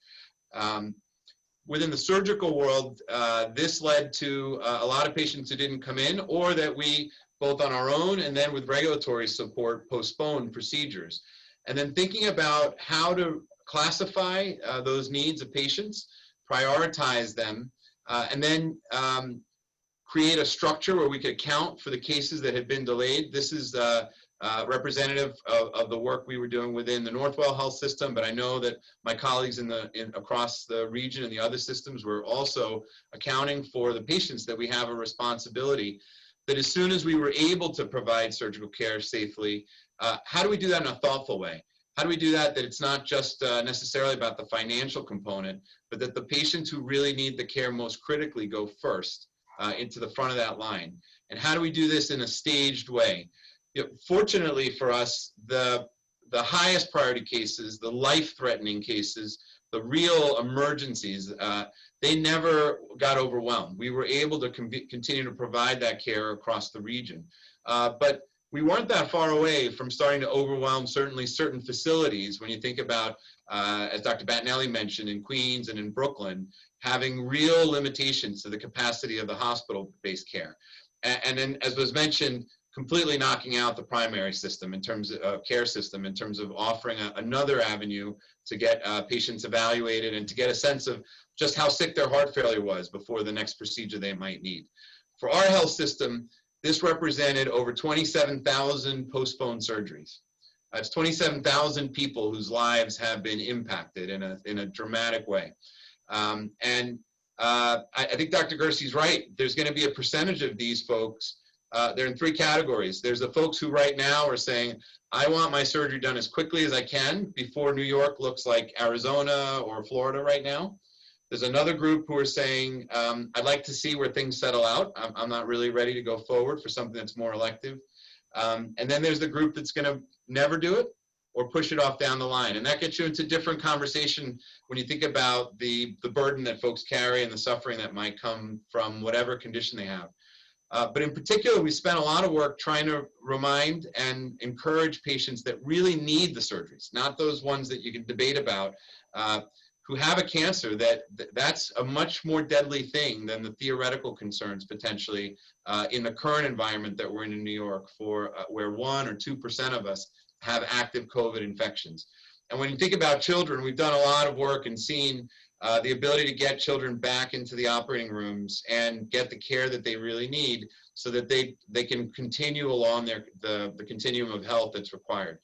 Within the surgical world, this led to a lot of patients who didn't come in, or that we, both on our own and then with regulatory support, postponed procedures. And then thinking about how to classify those needs of patients, prioritize them, and then create a structure where we could account for the cases that had been delayed. This is representative of the work we were doing within the Northwell health system, but I know that my colleagues across the region and the other systems were also accounting for the patients that we have a responsibility that as soon as we were able to provide surgical care safely, how do we do that in a thoughtful way? How do we do that it's not just necessarily about the financial component, but that the patients who really need the care most critically go first into the front of that line? And how do we do this in a staged way? You know, fortunately for us, the highest priority cases, the life-threatening cases, the real emergencies, they never got overwhelmed. We were able to continue to provide that care across the region. But we weren't that far away from starting to overwhelm certainly certain facilities when you think about, as Dr. Battinelli mentioned, in Queens and in Brooklyn, having real limitations to the capacity of the hospital-based care. And then, as was mentioned, completely knocking out the primary system in terms of care system, in terms of offering another avenue to get patients evaluated and to get a sense of just how sick their heart failure was before the next procedure they might need. For our health system, this represented over 27,000 postponed surgeries. That's 27,000 people whose lives have been impacted in a dramatic way. I think Dr. Guerci's right. There's going to be a percentage of these folks. They're in three categories. There's the folks who right now are saying, I want my surgery done as quickly as I can before New York looks like Arizona or Florida right now. There's another group who are saying, I'd like to see where things settle out. I'm not really ready to go forward for something that's more elective. And then there's the group that's going to never do it or push it off down the line. And that gets you into different conversation when you think about the burden that folks carry and the suffering that might come from whatever condition they have. But in particular, we spent a lot of work trying to remind and encourage patients that really need the surgeries, not those ones that you can debate about, who have a cancer that's a much more deadly thing than the theoretical concerns potentially in the current environment that we're in New York for where 1 or 2% of us have active COVID infections. And when you think about children, we've done a lot of work and seen the ability to get children back into the operating rooms and get the care that they really need so that they can continue along the continuum of health that's required.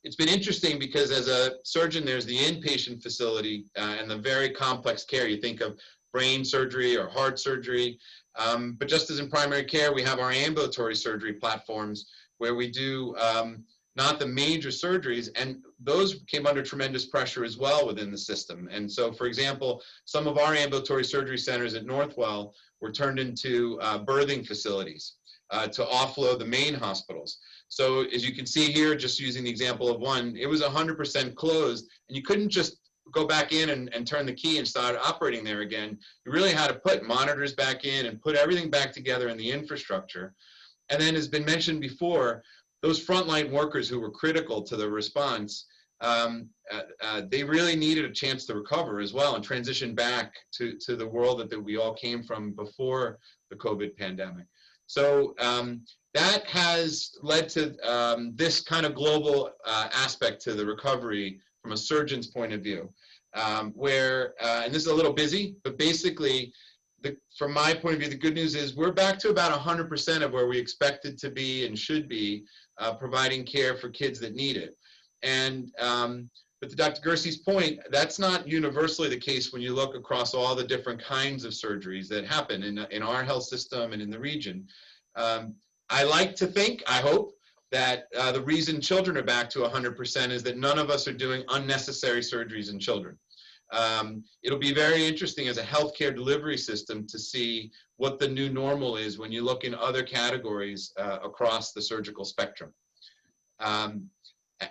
It's been interesting because as a surgeon, there's the inpatient facility and the very complex care. You think of brain surgery or heart surgery, but just as in primary care, we have our ambulatory surgery platforms where we do not the major surgeries, and those came under tremendous pressure as well within the system. And so, for example, some of our ambulatory surgery centers at Northwell were turned into birthing facilities to offload the main hospitals. So as you can see here, just using the example of one, it was 100% closed, and you couldn't just go back in and turn the key and start operating there again. You really had to put monitors back in and put everything back together in the infrastructure. And then, as been mentioned before, those frontline workers who were critical to the response, they really needed a chance to recover as well and transition back to the world that we all came from before the COVID pandemic. So that has led to this kind of global aspect to the recovery from a surgeon's point of view, where, and this is a little busy, but basically, from my point of view, the good news is we're back to about 100% of where we expected to be and should be providing care for kids that need it. And but to Dr. Guerci's point, that's not universally the case when you look across all the different kinds of surgeries that happen in our health system and in the region. I like to think, I hope, that the reason children are back to 100% is that none of us are doing unnecessary surgeries in children. It'll be very interesting as a healthcare delivery system to see what the new normal is when you look in other categories across the surgical spectrum.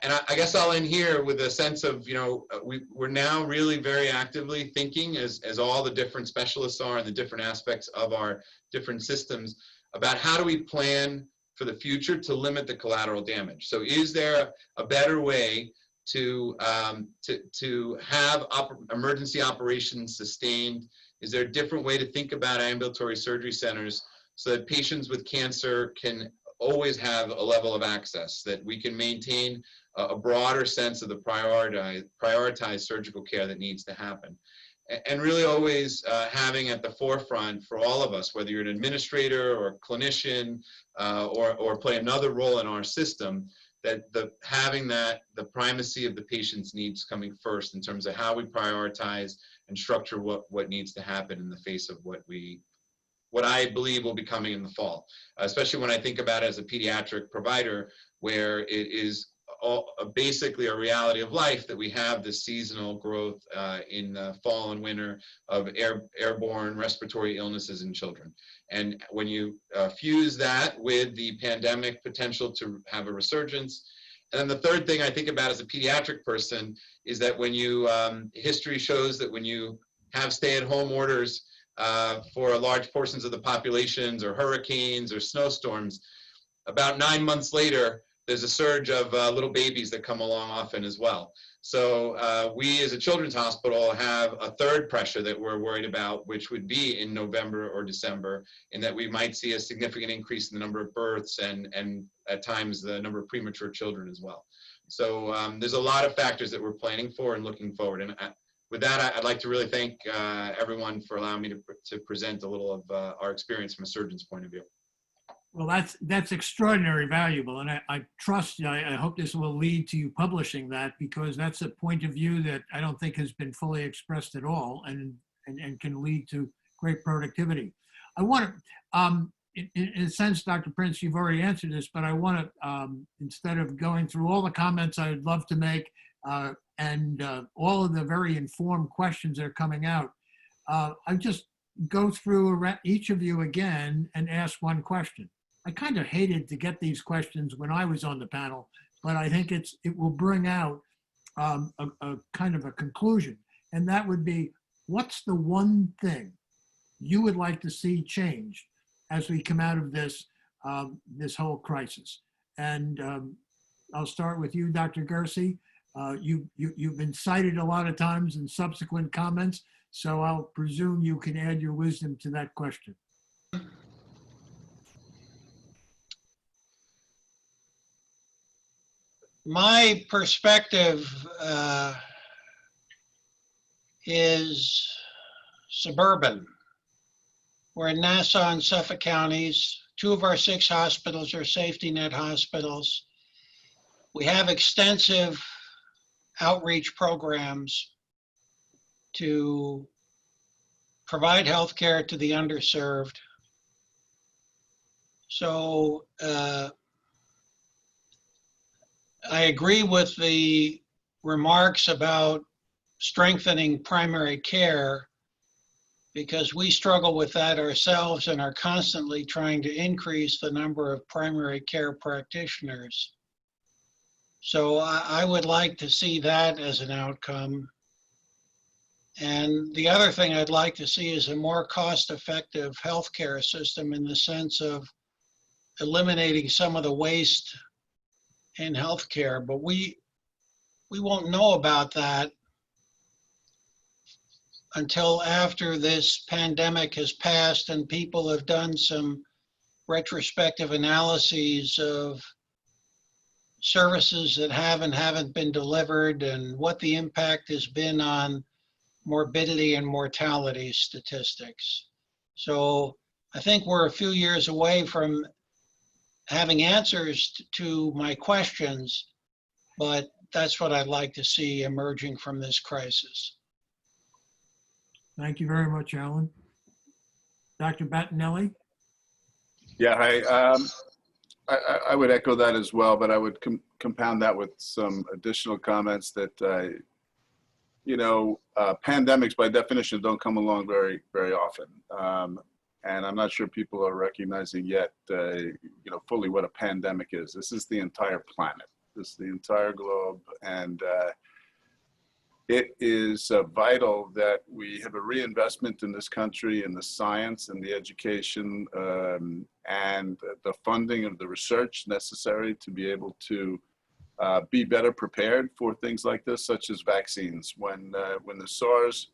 And I guess I'll end here with a sense of, you know, we're now really very actively thinking, as all the different specialists are in the different aspects of our different systems, about how do we plan for the future to limit the collateral damage. So is there a better way to have emergency operations sustained? Is there a different way to think about ambulatory surgery centers so that patients with cancer can always have a level of access, that we can maintain a broader sense of the prioritized surgical care that needs to happen? and really always having at the forefront for all of us, whether you're an administrator or a clinician or play another role in our system, that having the primacy of the patient's needs coming first in terms of how we prioritize and structure what needs to happen in the face of what I believe will be coming in the fall, especially when I think about it as a pediatric provider, where it is basically a reality of life that we have this seasonal growth in the fall and winter of airborne respiratory illnesses in children. And when you fuse that with the pandemic potential to have a resurgence, and then the third thing I think about as a pediatric person is that when you, history shows that when you have stay-at-home orders for large portions of the populations or hurricanes or snowstorms, about 9 months later, there's a surge of little babies that come along often as well. So we as a children's hospital have a third pressure that we're worried about, which would be in November or December, in that we might see a significant increase in the number of births and at times the number of premature children as well. So there's a lot of factors that we're planning for and looking forward. And with that, I'd like to really thank everyone for allowing me to present a little of our experience from a surgeon's point of view. Well, that's extraordinarily valuable, and I trust, I hope this will lead to you publishing that, because that's a point of view that I don't think has been fully expressed at all, and can lead to great productivity. I want to, in a sense, Dr. Prince, you've already answered this, but I want to, instead of going through all the comments I would love to make, and all of the very informed questions that are coming out, I just go through each of you again and ask one question. I kind of hated to get these questions when I was on the panel, but I think it will bring out a kind of a conclusion. And that would be, what's the one thing you would like to see changed as we come out of this, this whole crisis? And I'll start with you, Dr. Guerci. You've been cited a lot of times in subsequent comments, so I'll presume you can add your wisdom to that question. My perspective is suburban. We're in Nassau and Suffolk counties. 2 of our 6 hospitals are safety net hospitals. We have extensive outreach programs to provide health care to the underserved. So I agree with the remarks about strengthening primary care, because we struggle with that ourselves and are constantly trying to increase the number of primary care practitioners. So I would like to see that as an outcome. And the other thing I'd like to see is a more cost-effective healthcare system, in the sense of eliminating some of the waste in healthcare. But we won't know about that until after this pandemic has passed and people have done some retrospective analyses of services that have and haven't been delivered, and what the impact has been on morbidity and mortality statistics. So I think we're a few years away from having answers to my questions, but that's what I'd like to see emerging from this crisis. Thank you very much, Alan. Dr. Battinelli? Yeah, I would echo that as well, but I would compound that with some additional comments that, pandemics by definition don't come along very, very often. And I'm not sure people are recognizing yet, fully what a pandemic is. This is the entire planet. This is the entire globe. And it is vital that we have a reinvestment in this country in the science and the education and the funding of the research necessary to be able to be better prepared for things like this, such as vaccines. When the SARS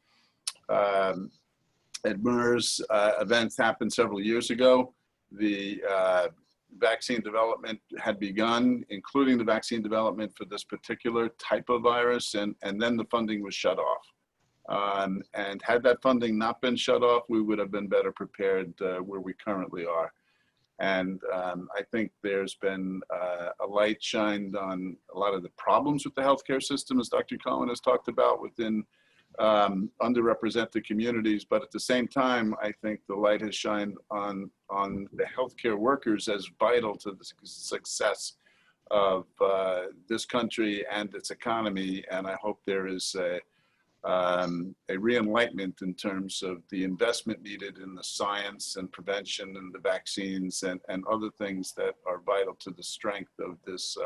and MERS events happened several years ago, the vaccine development had begun, including the vaccine development for this particular type of virus, and then the funding was shut off. And had that funding not been shut off, we would have been better prepared where we currently are. And I think there's been a light shined on a lot of the problems with the healthcare system, as Dr. Cohen has talked about, within underrepresented communities. But at the same time, I think the light has shined on the healthcare workers as vital to the success of this country and its economy. And I hope there is a re-enlightenment in terms of the investment needed in the science and prevention and the vaccines and other things that are vital to the strength of this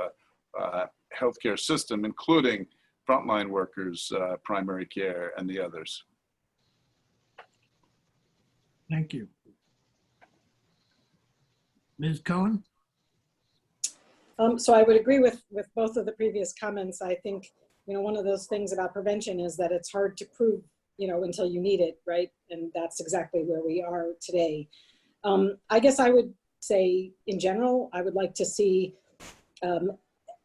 healthcare system, including frontline workers, primary care, and the others. Thank you. Ms. Cohen? So I would agree with both of the previous comments. I think, one of those things about prevention is that it's hard to prove, until you need it, right? And that's exactly where we are today. I guess I would say, in general, I would like to see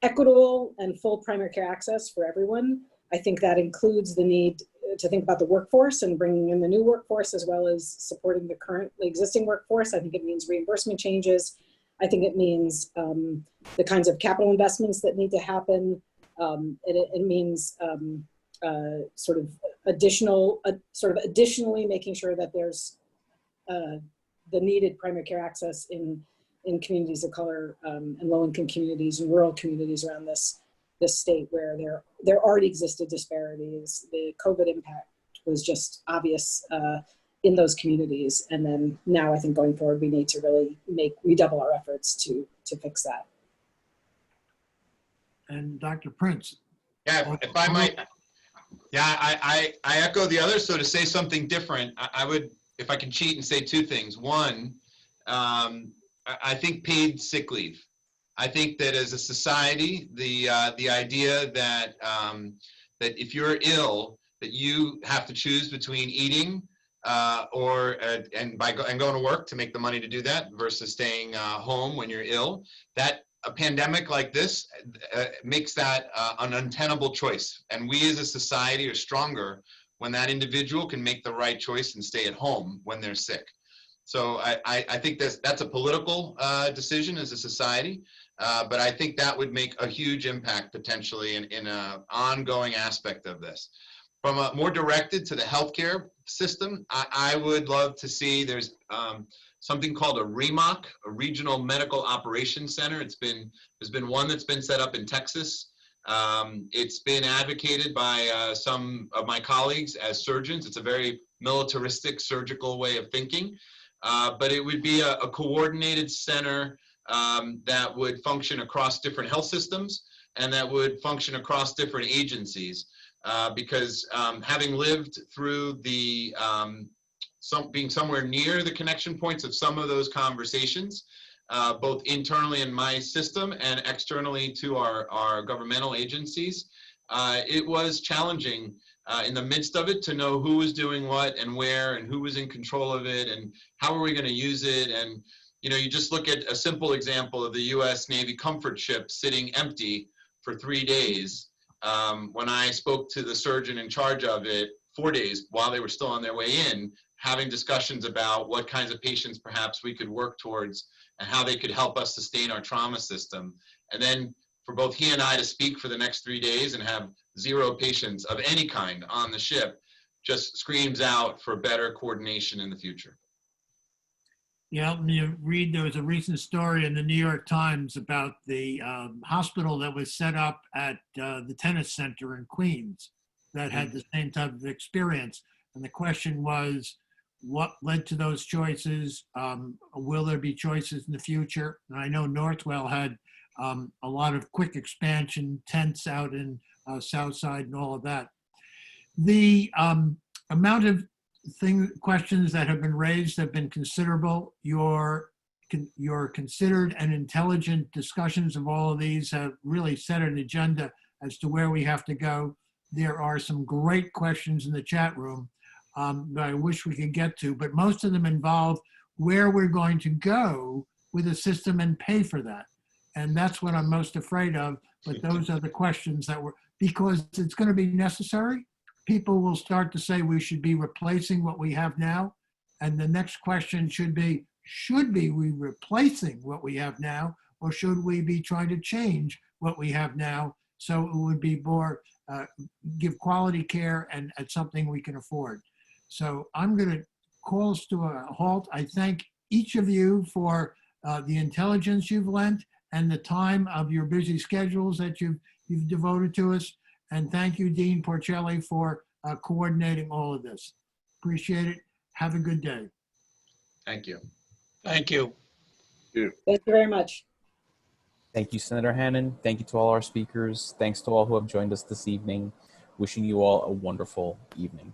equitable and full primary care access for everyone. I think that includes the need to think about the workforce and bringing in the new workforce, as well as supporting the currently existing workforce. I think it means reimbursement changes. I think it means the kinds of capital investments that need to happen. It means additionally making sure that there's the needed primary care access in communities of color and low-income communities and rural communities around this state where there already existed disparities. The COVID impact was just obvious in those communities, and then now I think going forward we need to really redouble our efforts to fix that. And Dr. Prince. Yeah, if I might, I echo the others. So to say something different, I would, if I can cheat and say two things. One, I think paid sick leave. I think that as a society, the idea that that if you're ill, that you have to choose between eating and going to work to make the money to do that versus staying home when you're ill, that a pandemic like this makes that an untenable choice. And we as a society are stronger when that individual can make the right choice and stay at home when they're sick. So I think that's a political decision as a society, but I think that would make a huge impact potentially in an ongoing aspect of this. From a more directed to the healthcare system, I would love to see there's something called a REMOC, a Regional Medical Operations Center. There's been one that's been set up in Texas. It's been advocated by some of my colleagues as surgeons. It's a very militaristic surgical way of thinking, but it would be a coordinated center that would function across different health systems and that would function across different agencies. Because having lived through the being somewhere near the connection points of some of those conversations, both internally in my system and externally to our governmental agencies, it was challenging in the midst of it to know who was doing what and where and who was in control of it and how are we going to use it. And you just look at a simple example of the U.S. Navy comfort ship sitting empty for 3 days. When I spoke to the surgeon in charge of it 4 days while they were still on their way in, having discussions about what kinds of patients perhaps we could work towards and how they could help us sustain our trauma system. And then for both he and I to speak for the next 3 days and have 0 patients of any kind on the ship just screams out for better coordination in the future. Yeah, you read, there was a recent story in the New York Times about the hospital that was set up at the tennis center in Queens that had the same type of experience. And the question was, what led to those choices? Will there be choices in the future? And I know Northwell had a lot of quick expansion tents out in Southside and all of that. The amount of questions that have been raised have been considerable. Your considered and intelligent discussions of all of these have really set an agenda as to where we have to go. There are some great questions in the chat room that I wish we could get to, but most of them involve where we're going to go with the system and pay for that. And that's what I'm most afraid of, but those are the questions that because it's going to be necessary people will start to say we should be replacing what we have now. And the next question should be we replacing what we have now, or should we be trying to change what we have now so it would be more, give quality care and at something we can afford? So I'm going to call us to a halt. I thank each of you for the intelligence you've lent and the time of your busy schedules that you've devoted to us. And thank you, Dean Porcelli, for coordinating all of this. Appreciate it. Have a good day. Thank you. Thank you. Thank you very much. Thank you, Senator Hannon. Thank you to all our speakers. Thanks to all who have joined us this evening. Wishing you all a wonderful evening.